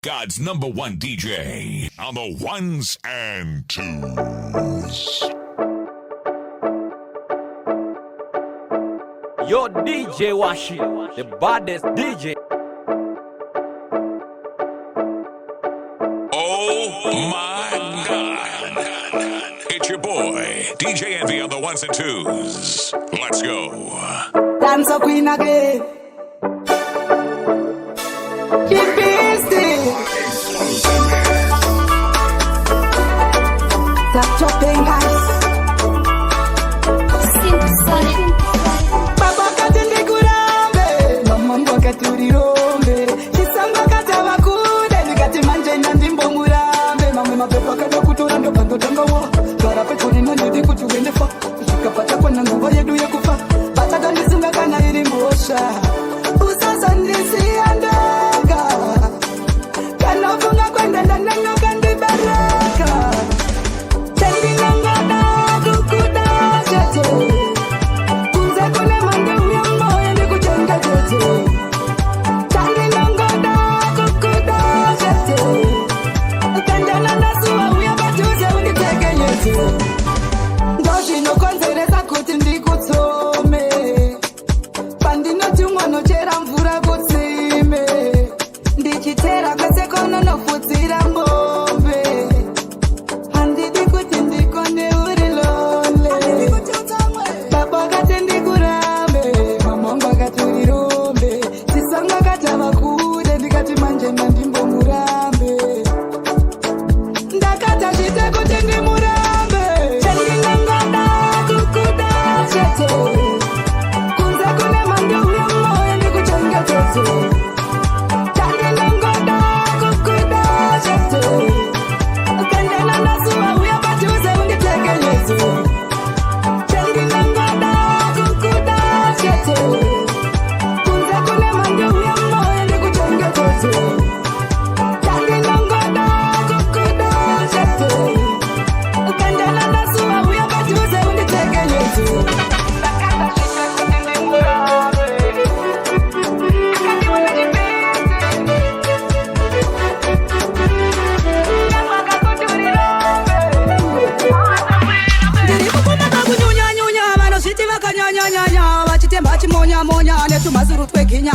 God's #1 DJ on the ones and twos. Yo, DJ Washi, the baddest DJ. Oh my God. It's your boy, DJ Envy on the ones and twos. Let's go. Dance a queen again. Keep busy. Stop chopping guys. Baba katende kurambe, mama mboka turirombe. Chisamba katava kude, nikati manje ndimbo murambe. Mama mapepa kada kutora ndo pando tangawo. Gara pechoni na ndidi kutuwende fa. Shikapata kwa nguva yedu ya kufa. Bata kandisunga kana iri ngosha. Usasa ndisi andaga. Kana funga kwenda ndana kandi baraka. Tendi nangada kukuda jete. Kunze kune mande uyambo yende kujenga jete. Tendi nangada kukuda jete. Kanda nasuwa uyabatuze unitege yete. Ngoshi no konzereza kuti ndikutsome. Pandinoti mwana chera mvura kutsime. Ndichitera kwese kono nofutsira mbombe. Handidi kuti ndikone uri lonely. Baba kati ndikurambe, mama ngakati urirombe. Chisanga katava kude, ndikati manje mandimbo murambe. Ndakata chite kuti ndimurambe. Chendinangada kukuda chete. Kunze kune mande uyamo yende kuchenga chete. Chendinangada kukuda chete. Kandela nasuwa uyabatuze unditege yesu. Chendinangada kukuda chete. Kunze kune mande uyamo yende kuchenga chete. Chendinangada kukuda chete. Kandela nasuwa uyabatuze unditege yesu. Ndakata chite kuti ndimurambe. Monya netumazuru twekinya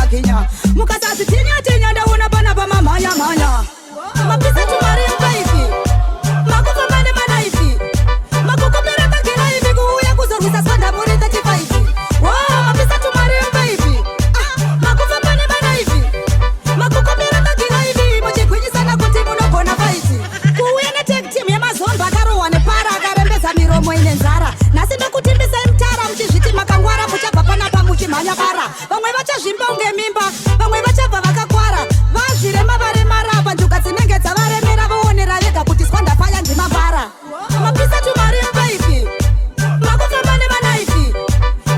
mukasasi tinya ndaona pana pamamanya mapisa tumari mbaifi makufambane manaifi makukopera kakira hivi kuuya kuzorwisa swanda muri 35 mapisa tumari mbaifi makufambane manaifi makukopera kakira hivi muchigwinyisana kuti munogona faiti kuuya netech team yamazomba akarohwa nepara akarembeza miromo ine nzara nasi ndokutimbisai mtara muchizviti makangwara muchabva panapa muchimhanya bara vamwe vachazvimba unge mimba vamwe vachabva vakakwara vazvirema varemara panjuka dzinenge dzavaremera voonera vega kuti swandafaya ndimabara mapisa tumari mbaifi makufamba nemanaifi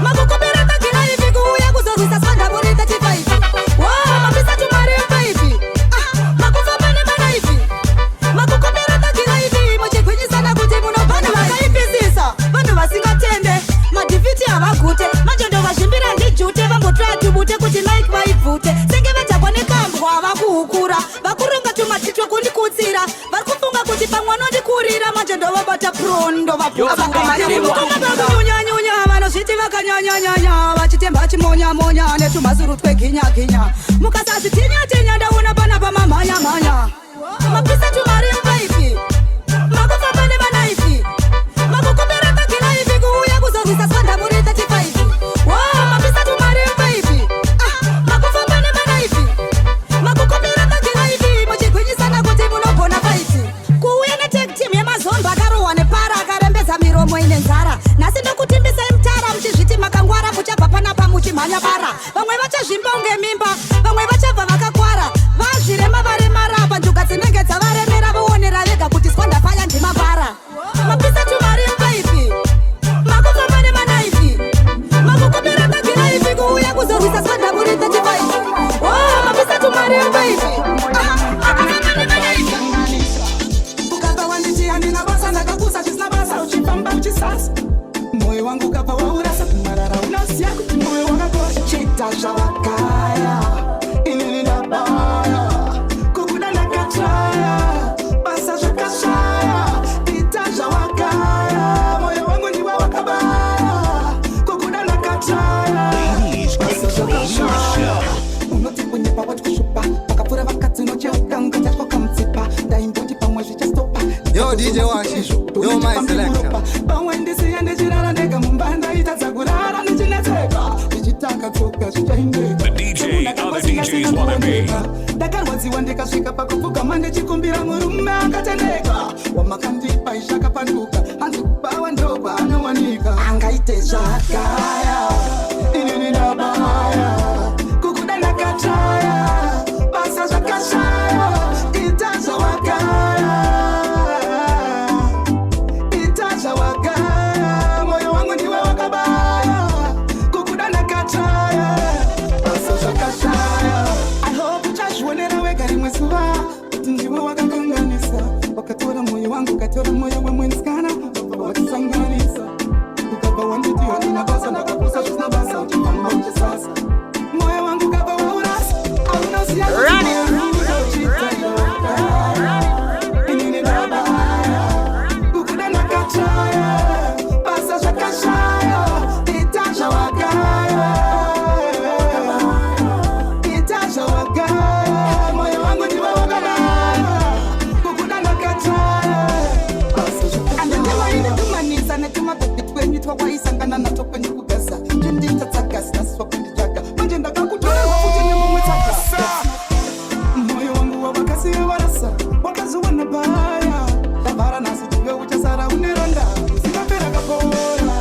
makukopera kakiraifi kuuya kuzorwisa swanda muri 35 mapisa tumari mbaifi makufamba nemanaifi makukopera kakiraifi muchigwinyisana kuti munobvana vakaipisisa vanhu vasingatende madhivhiti havagute manje ndovazvimbira ndijute vambotratubute kuti like vaibvute senge vajabwa nekambwa vakuhukura vakuronga tumatitwe kundikutsira vari kufunga kuti pamwe nondikurira manje ndovabata prondo vakunyanya vanozviti vakanyanyanyanya vachitemba chimonyamonya netumazuru tweginya mukasasi tinya ndaona pana pamamhanya mapisa tumari mbaifi makufamba nemanaifi makukopera kakiraifi kuuya kuzorwisa swanda muri 35 mapisa tumari mbaifi makufamba nemanaifi makukopera kakiraifi muchigwinyisana kuti munogona faiti kuuya netech team yamazomba akarohwa nepara akarembeza miromo ine nzara nasi ndokutimbisai mtara muchizviti makangwara muchabva panapa muchimhanya bara vamwe vachazvimba unge mimba DJ Washi, you're my selector. But when they see and they chirara nega mumbanda itazakurara nichineteka. Ichitaka toka chitainde. The DJ, other DJs wanna be. Dakarwazi wandeka shika pakufuka mande chikumbira murume akatendeka. Wamakandipa ishaka panduka. Antukubawa ndoba anawanika. Angaite shakaya. Inini nabaya. Kukudana kachaya. Basa shakashaya. Itaza wakaya. Itaza wakaya. Moyo wangu ndiwe wakabaya. Kukudana kachaya. Basa shakashaya. I hope uchashwonera wegari mwesuwa. Ndiwe wakakanganisa. Wakatora moyo wangu katora moyo we mwenskana. Wakisanganisa. Ukaba wanditi wakinabasa na kapusa shisnabasa. Uchipamba uchisasa. Moyo wangu kaba wa urasa. Auna siya kuchimaya. Uchitaja wakaya. Inini nabaya. Kukudana kachaya. Basa shakashaya. Itaja wakaya. Itaja wakaya. Moyo wangu ndiwe wakabaya. Kukudana kachaya. Basa shakashaya. Andandewa ine tumanisa ne tumapepi kwenye twa waisangana na tokwenye kugasa. Jendi tatakasi na swa kundijaka. Manje ndakakutoa wakutenye mumwetaka. Moyo wangu wa wakasi ya warasa. Wakazu wanabaya. Tabara nasi tuwe uchasara uneronda. Sikapera kapora.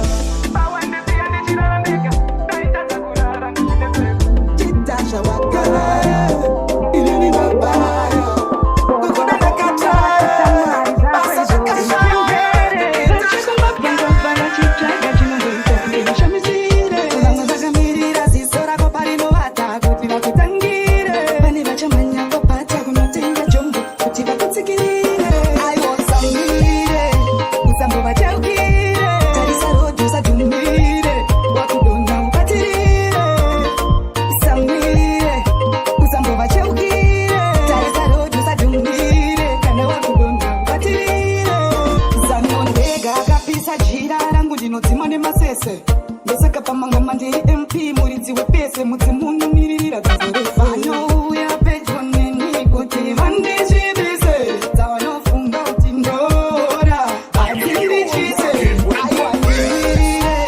Bawende siya ne chirara nega. Kaitata kurara nchitepeko. Chitasha wakaya. Inini nabaya. Kukudana kachaya. Basa shakashaya. Ndosaka pamangoma ndiri MP muridzi wepese mudzimunhu miririra dzazoresa vanouya pedyo neni kuti vandizvibise dzavanofunga kuti ndora handindichise aiwandirire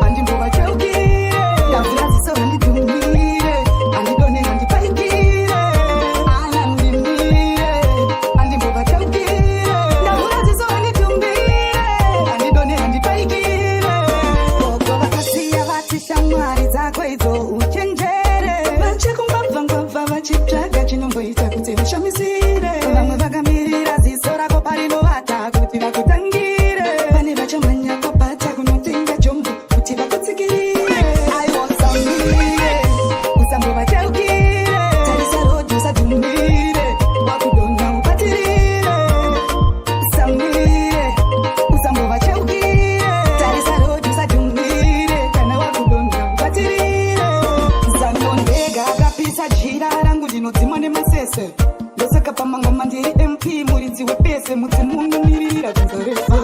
handimbovacheukire ndaviraziso handidhumire handidone handipaikire anandimire handimbovacheukire ndaviraziso handidhumire handidone handipaikire shamwari dzako idzo uchenjere vachikumbabva vachitsvaga chinomboita kuti vashamisire vamwe vakamirira ziso rako parinovata kuti vakutangire pane vachamhanya kwabata kunotenga jombo kuti vakutsikirire aiwosamire usambovacheukire tarisa rodhi usadhumire wakudonha upatirire samire usambovacheukire tarisa rodhi usadhumire kana wakudonha upatirire zanondega akapisa jira rangu ndinodzimwa nemasese ndosaka pamangoma ndiri MP muridzi wepese mudzimunhu miririra dzazoresa